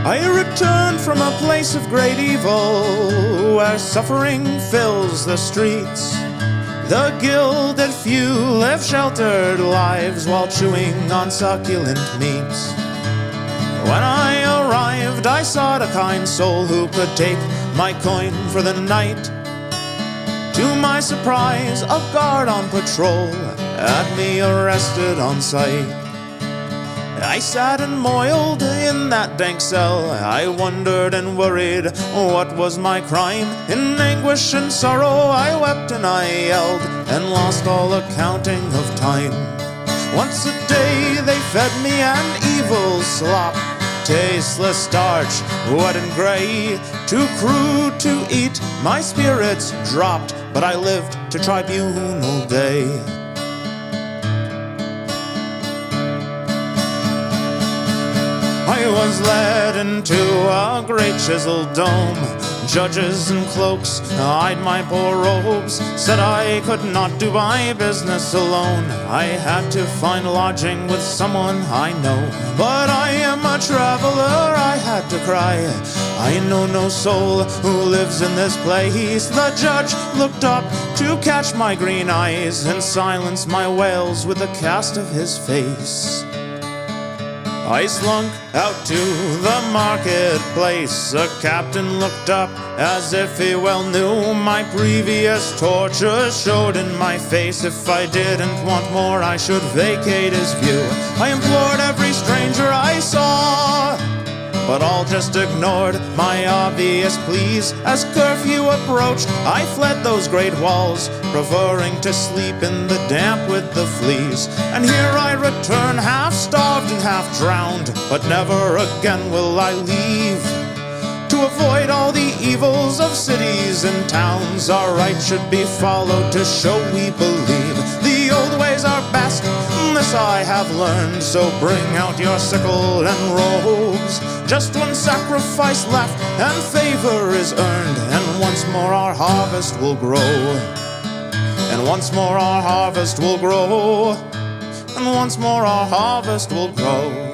I return from a place of great evil, where suffering fills the streets. The gilded few live sheltered lives while chewing on succulent meats. When I arrived, I sought a kind soul who could take my coin for the night. To my surprise, a guard on patrol had me arrested on sight. I sat and moiled in that dank cell. I wondered and worried, what was my crime? In anguish and sorrow I wept and I yelled, and lost all accounting of time. Once a day they fed me an evil slop, tasteless starch, wet and gray. Too crude to eat, my spirits dropped, but I lived to tribunal day. I was led into a great chiseled dome. Judges in cloaks eyed my poor robes, said I could not do my business alone. I had to find lodging with someone I know. But I am a traveler, I had to cry. I know no soul who lives in this place. The judge looked up to catch my green eyes and silence my wails with a cast of his face. I slunk out to the marketplace. A captain looked up as if he well knew my previous tortures showed in my face. If I didn't want more, I should vacate his view. I implored every stranger I saw, but all just ignored my obvious pleas. As curfew approached, I fled those great walls, preferring to sleep in the damp with the fleas. And here I return, half starved and half drowned, but never again will I leave. To avoid all the evils of cities and towns, our right should be followed to show we believe. The old ways are best, this I have learned, so bring out your sickle and robes. Just one sacrifice left and favor is earned, and once more our harvest will grow. And once more our harvest will grow. And once more our harvest will grow.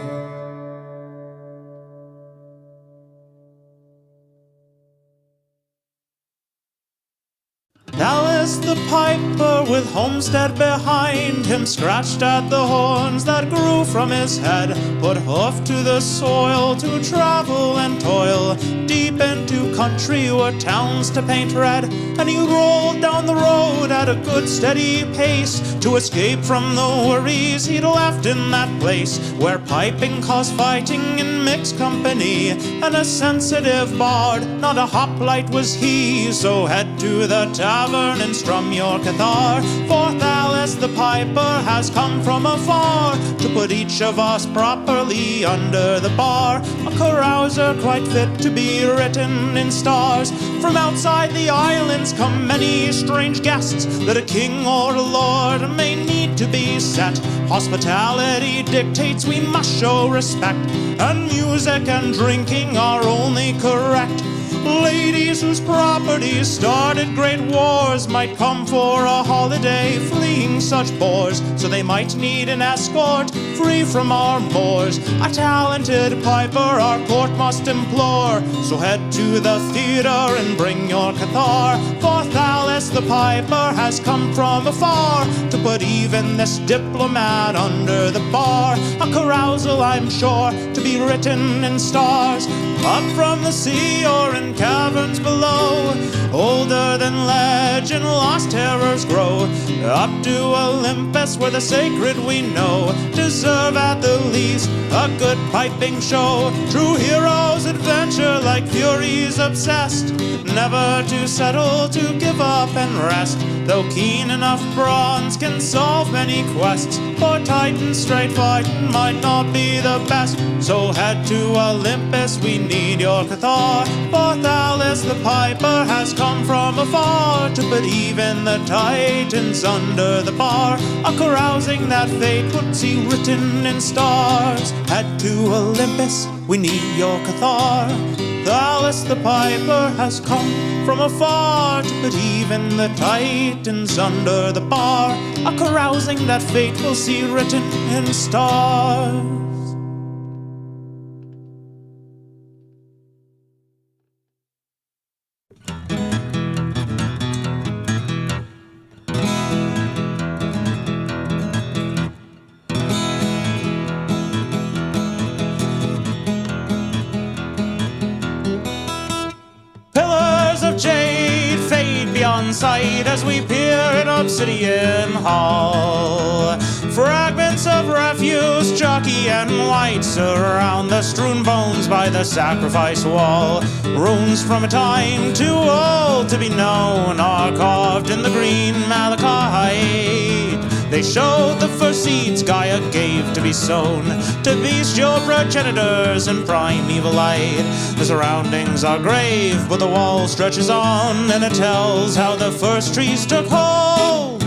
Dallas the piper with homestead behind him scratched at the horns that grew from his head, put hoof to the soil to travel and toil deep into country where towns to paint red. And he rolled down the road at a good steady pace to escape from the worries he'd left in that place where piping caused fighting in mixed company, and a sensitive bard, not a hoplite was he. So head to the tavern and strum your cathar, for Dallas the piper has come from afar to put each of us properly under the bar. A carouser quite fit to be written in stars. From outside the islands come many strange guests that a king or a lord may need to be set. Hospitality dictates we must show respect, and music and drinking are only correct. Ladies whose properties started great wars might come for a holiday, fleeing such bores, so they might need an escort free from our moors. A talented piper our court must implore, so head to the theater and bring your cathar, for Dallas the piper has come from afar to put even this diplomat under the bar. A carousal, I'm sure, to be written in stars, up from the sea or in caverns below. Older than legend, lost terrors grow, up to Olympus where the sacred we know deserve at the least a good piping show. True heroes adventure like furies obsessed, never to settle, to give up and rest. Though keen enough bronze can solve many quests, for Titan straight fighting might not be the best. So head to Olympus, we need your cathar, for Dallas the piper has come from afar to put even the Titans under the bar. A carousing that fate would see written in stars. Head to Olympus, we need your cathar. Dallas the piper has come from afar to put even the Titans under the bar. A carousing that fate will see written in stars. in sight as we peer in Obsidian Hall. Fragments of refuse, chalky and white, surround the strewn bones by the sacrifice wall. Runes from a time too old to be known are carved in the green malachite. They showed the first seeds Gaia gave to be sown to bestial progenitors in primeval light. The surroundings are grave, but the wall stretches on, and it tells how the first trees took hold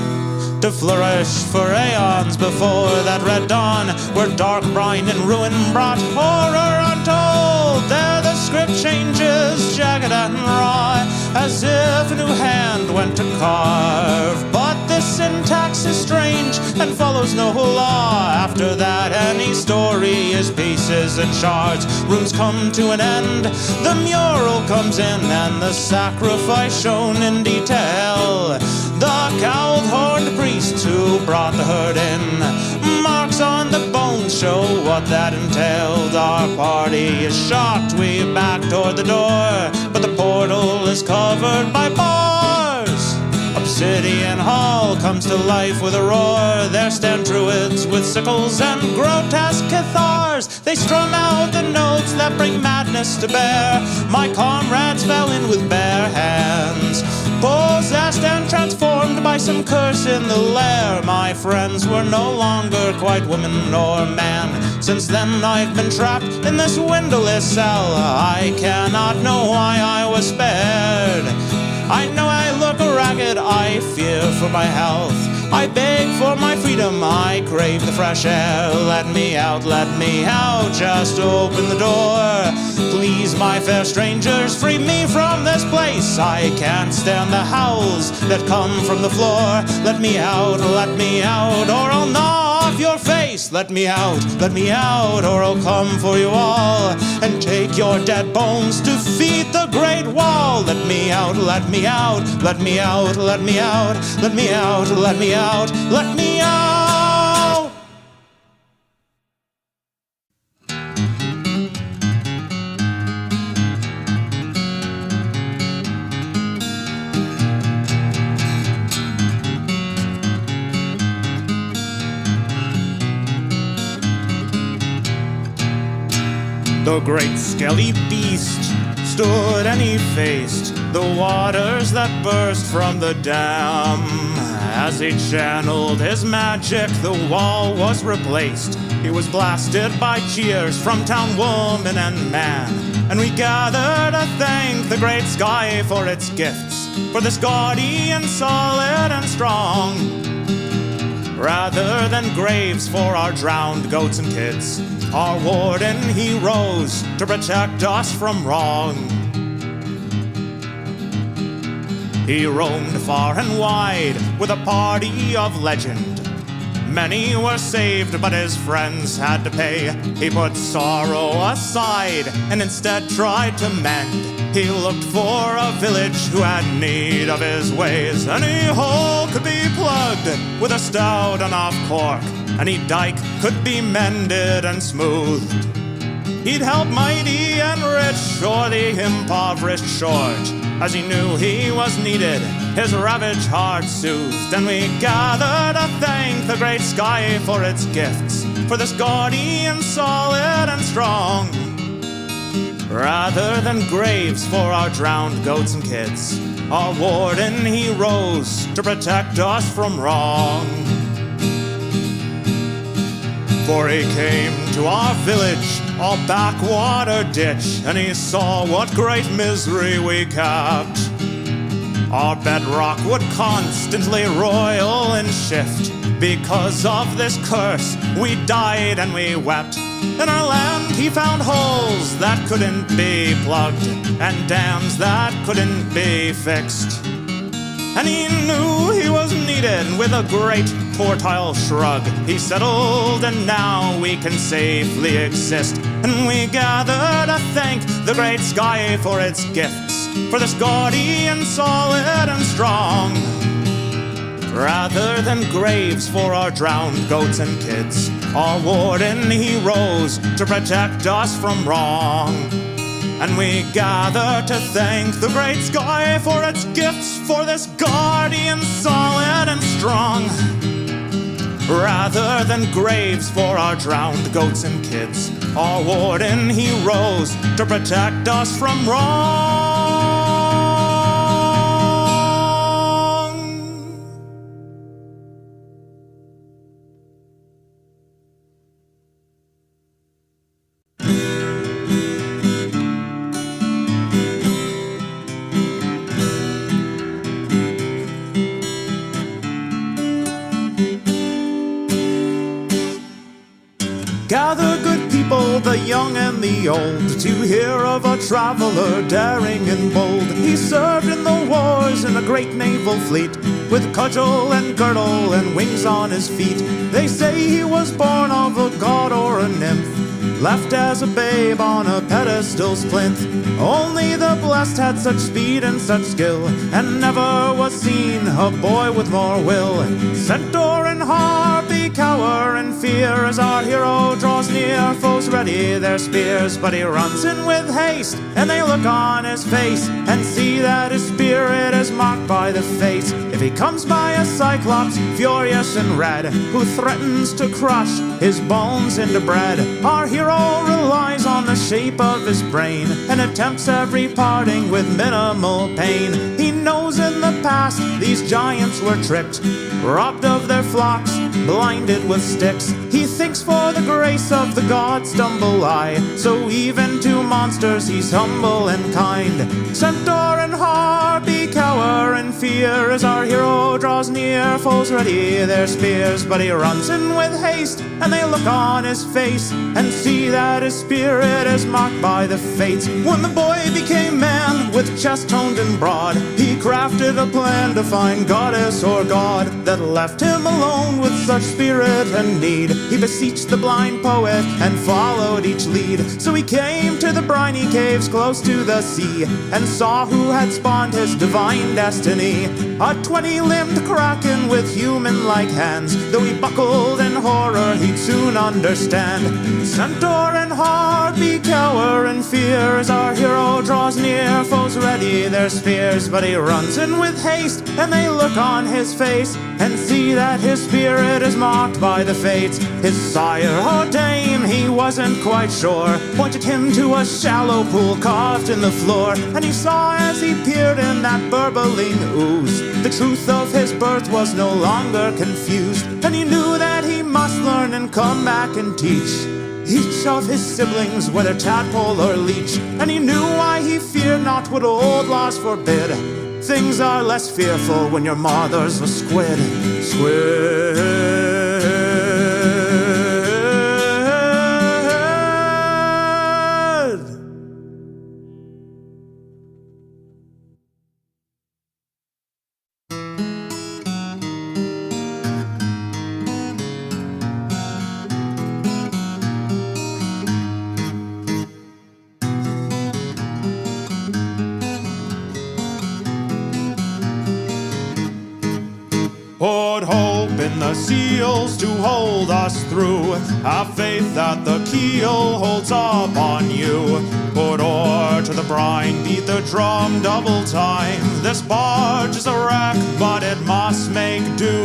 to flourish for aeons before that red dawn, where dark brine and ruin brought horror untold. There the script changes, jagged and raw, as if a new hand went to carve. But this syntax is strange and follows no law. After that, any story is pieces and shards. Runes come to an end, the mural comes in, and the sacrifice shown in detail. The cowled horned priest who brought the herd in, marks on the bones show what that entailed. Our party is shocked, we back toward the door, but the portal is covered by bars. Obsidian Hall comes to life with a roar. There stand druids with sickles and grotesque cathars. They strum out the notes that bring madness to bear. My comrades fell in with bare hands, possessed and transformed by some curse in the lair. My friends were no longer quite woman or man. Since then I've been trapped in this windowless cell. I cannot know why I was spared. I know I look ragged, I fear for my health. I beg for my freedom, I crave the fresh air. Let me out, just open the door. Please, my fair strangers, free me from this place. I can't stand the howls that come from the floor. Let me out, or I'll gnaw off your face. Let me out, or I'll come for you all and take your dead bones to feed the great wall. Let me out, let me out, let me out, let me out, let me out, let me out, let me out. The great skelly beast stood and he faced the waters that burst from the dam. As he channeled his magic, the wall was replaced. He was blasted by cheers from town woman and man. And we gathered to thank the great sky for its gifts, for this gaudy and solid and strong, rather than graves for our drowned goats and kids. Our warden, he rose to protect us from wrong. He roamed far and wide with a party of legend. Many were saved, but his friends had to pay. He put sorrow aside and instead tried to mend. He looked for a village who had need of his ways. Any hole could be plugged with a stout enough cork. Any dike could be mended and smoothed. He'd help mighty and rich or the impoverished short. As he knew he was needed, his ravaged heart soothed. And we gathered to thank the great sky for its gifts, for this gaudy and solid and strong, rather than graves for our drowned goats and kids. Our warden, he rose to protect us from wrong. For he came to our village, our backwater ditch, and he saw what great misery we kept. Our bedrock would constantly roil and shift. Because of this curse, we died and we wept. In our land he found holes that couldn't be plugged, and dams that couldn't be fixed. And he knew he was needed. With a great tortile shrug, he settled, and now we can safely exist. And we gather to thank the great sky for its gifts, for this gaudy and solid and strong, rather than graves for our drowned goats and kids. Our warden, he rose to protect us from wrong. And we gather to thank the great sky for its gifts, for this guardian solid and strong, rather than graves for our drowned goats and kids. Our warden, he rose to protect us from wrong. Gather, good people, the young and the old, to hear of a traveler daring and bold. He served in the wars in a great naval fleet, with cudgel and girdle and wings on his feet. They say he was born of a god or a nymph, left as a babe on a pedestal's plinth. Only the blessed had such speed and such skill, and never was seen a boy with more will. Centaur and harpy cower in fear as our hero draws near. Foes ready their spears, but he runs in with haste, and they look on his face and see that his spirit is marked by the fates. If he comes by a cyclops, furious and red, who threatens to crush his bones into bread, our hero relies on the shape of his brain and attempts every parting with minimal pain. He knows in the past these giants were tricked, robbed of their flocks, blinded with sticks. He thinks for the grace of the gods stumble I, so even to monsters he's humble and kind. Centaur and harpy cower in fear as our hero draws near. Foes ready their spears, but he runs in with haste, and they look on his face and see that his spirit is marked by the fates. When the boy became man, with chest toned and broad, he crafted a plan to find goddess or god that left him alone with such spirit and need. He beseeched the blind poet and followed each lead. So he came to the briny caves close to the sea, and saw who had spawned his divine destiny. A 20-limbed kraken with human-like hands. Though he buckled in horror, he'd soon understand. Centaur and harpy cower in fear as our hero draws near. Foes ready their spears, but he runs in with haste, and they look on his face and see that his spirit is marked by the fates. His sire or dame, he wasn't quite sure, pointed him to a shallow pool carved in the floor, and he saw as he peered in that burbling ooze, the truth of his birth was no longer confused, and he knew that he must learn and come back and teach each of his siblings, whether tadpole or leech. And he knew why he feared not what old laws forbid. Things are less fearful when your mother's a squid. Squid. Put hope in the seals to hold us through. Have faith that the keel holds up on you. Put oar to the brine, beat the drum double time. This barge is a wreck, but it must make do.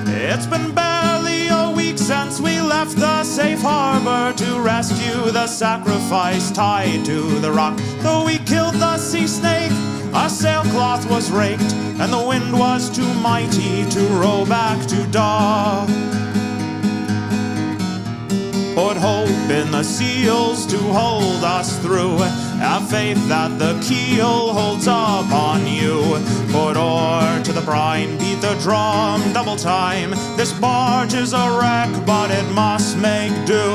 It's been barely a week since we left the safe harbor to rescue the sacrifice tied to the rock. Though we killed the sea snake, our sailcloth was raked, and the wind was too mighty to row back to dock. Put hope in the seals to hold us through. Have faith that the keel holds up on you. Put oar to the brine, beat the drum double time. This barge is a wreck, but it must make do.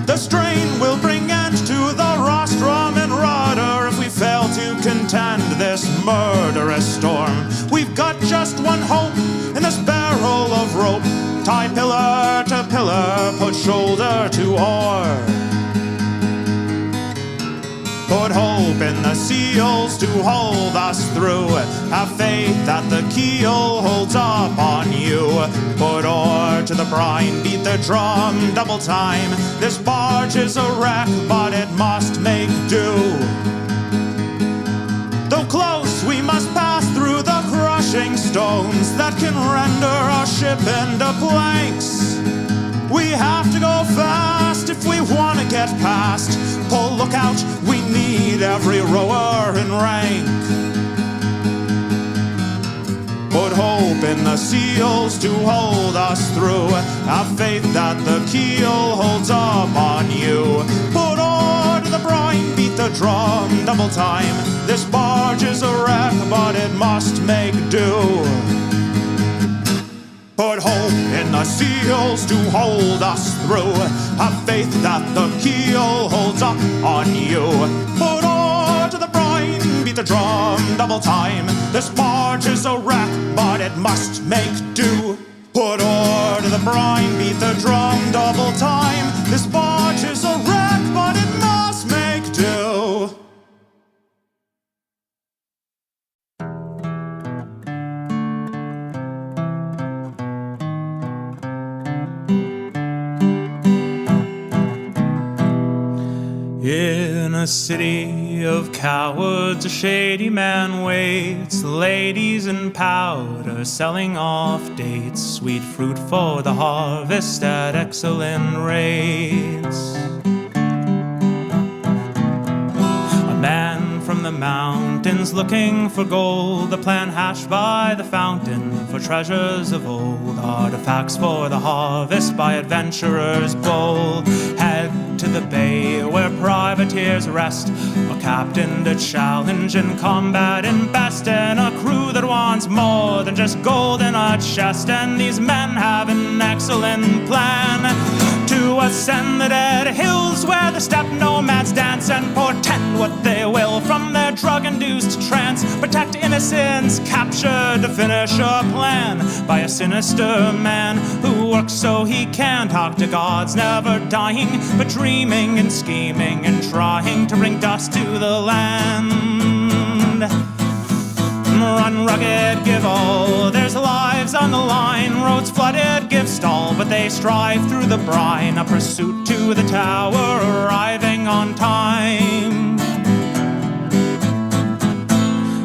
The strain will bring end to the rostrum and rudder if we fail to contend this murderous storm. We've got just one hope in this barrel of rope. Tie pillar to pillar, put shoulder to oar. Put hope in the seals seals to hold us through. Have faith that the keel holds up on you. Put oar to the brine, beat the drum double time. This barge is a wreck, but it must make do. Though close, we must pass through the crushing stones that can render our ship into planks. We have to go fast if we want to get past. Pull lookout, we need every rower in rank. Put hope in the seals to hold us through. Have faith that the keel holds up on you. Put oar to the brine, beat the drum double time. This barge is a wreck, but it must make do. Put hope in the seals to hold us through. Have faith that the keel holds up on you. Put oar to the brine, beat the drum double time. This barge is a wreck, but it must make do. Put oar to the brine, beat the drum double time. This barge is a wreck, but it must make do. In a city of cowards, a shady man waits. Ladies in powder selling off dates. Sweet fruit for the harvest at excellent rates. A man from the mountains looking for gold. A plan hashed by the fountain for treasures of old. Artifacts for the harvest by adventurers bold. Head to the bay where privateers rest, a captain to challenge in combat and best, and a crew that wants more than just gold in a chest. And these men have an excellent plan to ascend the dead hills where the steppe nomads dance, and portend what they will from their drug-induced trance. Protect innocence captured to finish a plan by a sinister man who works so he can talk to gods, never dying but dreaming and scheming and trying to bring dust to the land. Run rugged, give all, there's lives on the line. Roads flooded, give stall, but they strive through the brine. A pursuit to the tower, arriving on time.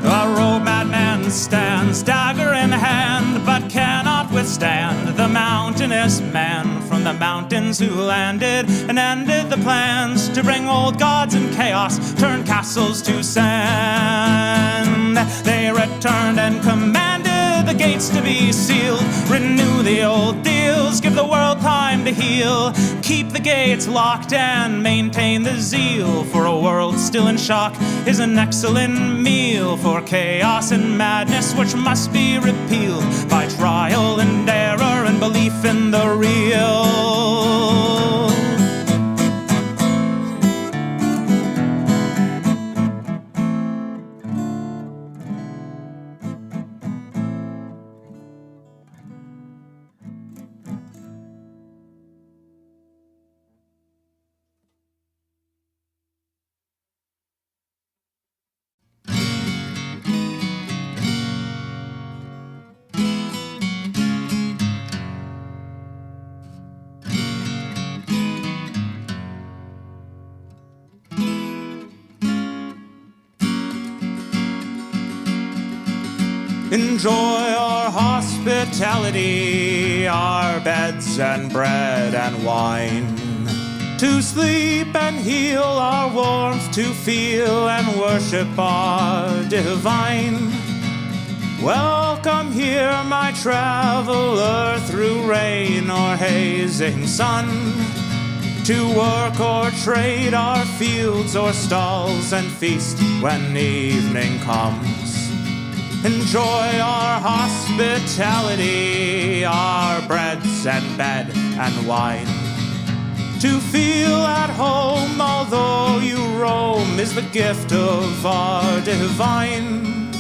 A rogue madman stands, dagger in hand, but cannot withstand the mountainous man from the mountains who landed and ended the plans to bring old gods and chaos, turn castles to sand. They returned and commanded the gates to be sealed. Renew the old deals, give the world time to heal. Keep the gates locked and maintain the zeal, for a world still in shock is an excellent meal. For chaos and madness which must be repealed by trial and error and belief in the real. Enjoy our hospitality, our beds and bread and wine. To sleep and heal, our warmth to feel and worship our divine. Welcome here, my traveler, through rain or hazing sun. To work or trade our fields or stalls and feast when evening comes. Enjoy our hospitality, our breads and bed and wine. To feel at home, although you roam, is the gift of our divine.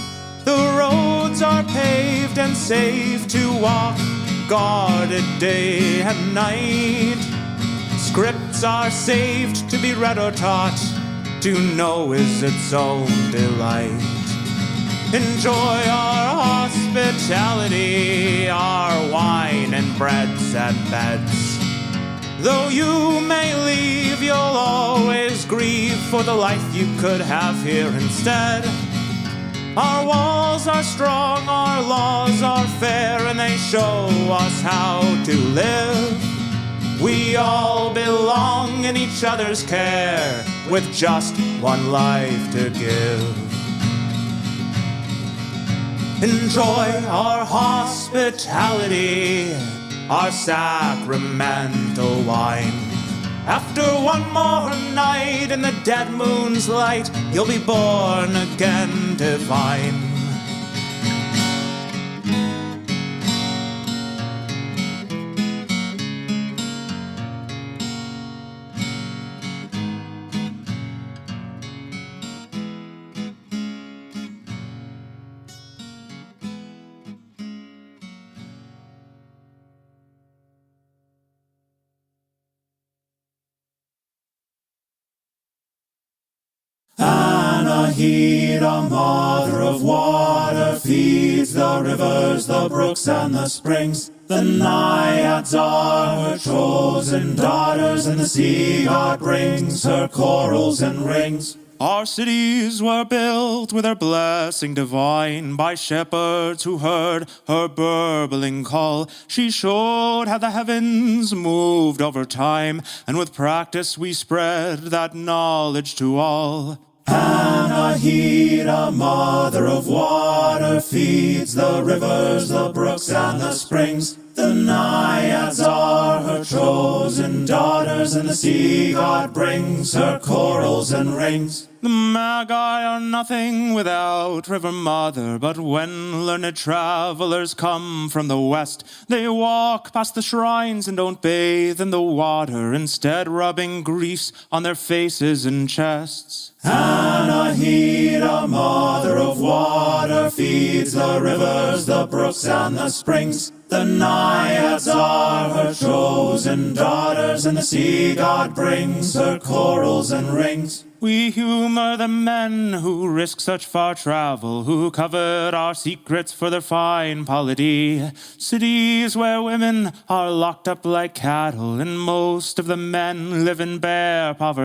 The roads are paved and safe to walk, guarded day and night. Scripts are saved to be read or taught, to know is its own delight. Enjoy our hospitality, our wine and breads and beds. Though you may leave, you'll always grieve for the life you could have here instead. Our walls are strong, our laws are fair, and they show us how to live. We all belong in each other's care, with just one life to give. Enjoy our hospitality, our sacramental wine. After one more night in the dead moon's light, you'll be born again divine. Anahita, mother of water, feeds the rivers, the brooks, and the springs. The naiads are her chosen daughters, and the sea god brings her corals and rings. Our cities were built with her blessing divine by shepherds who heard her burbling call. She showed how the heavens moved over time, and with practice we spread that knowledge to all. Anahita, mother of water, feeds the rivers, the brooks, and the springs. The naiads are her chosen daughters, and the sea god brings her corals and rings. The magi are nothing without River Mother, but when learned travelers come from the west, they walk past the shrines and don't bathe in the water, instead rubbing grease on their faces and chests. Anahita, mother of water, feeds the rivers, the brooks, and the springs. The naiads are her chosen daughters, and the sea god brings her corals and rings. We humor the men who risk such far travel, who covet our secrets for their fine polity. Cities where women are locked up like cattle, and most of the men live in bare poverty.